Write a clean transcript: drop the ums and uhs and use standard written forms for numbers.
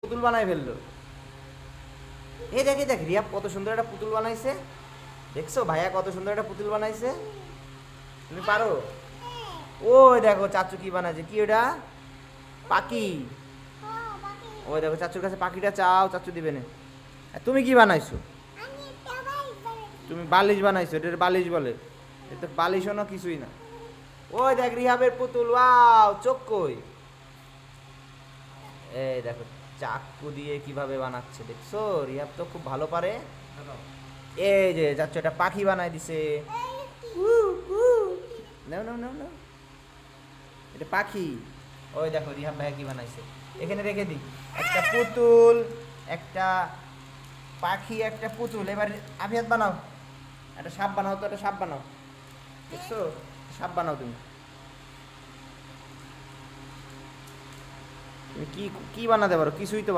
পুতুল বানাই ফেললো। এই দেখ দেখ, রিয়া কত সুন্দর একটা পুতুল বানাইছে। দেখছো ভাইয়া কত সুন্দর একটা পুতুল বানাইছে? তুমি পারো? ওই দেখো চাচু কি বানাইছে, কি ওটা? পাখি। ওই দেখো চাচুর কাছে পাখিটা চাও, চাচু দিবে না। আর তুমি কি বানাইছো? তুমি বালিশ বানাইছো, এটা বালিশ বলে? এটা বালিশও না, কিছুই না। ওই দেখ রিহাবের পুতুল, ওয়াও, চোখ কই? এই দেখো চাকু দিয়ে কিভাবে বানাচ্ছে, দেখছো? রিহাব তো খুব ভালো পারে। এই যে চাচ্ছ একটা পাখি বানাই দিছে। নাও নাও নাও নাও, এটা পাখি। ওই দেখো রিহাব ভাই কি বানাইছে, এখানে রেখে দিই। একটা পুতুল, একটা পাখি, একটা পুতুল। এবার আভিয়াত বানাও, একটা সাপ বানাও তো, একটা সাপ বানাও। দেখছো, সাপ বানাও তুমি। তুমি কি কি বানাতে পারো? কিছুই তো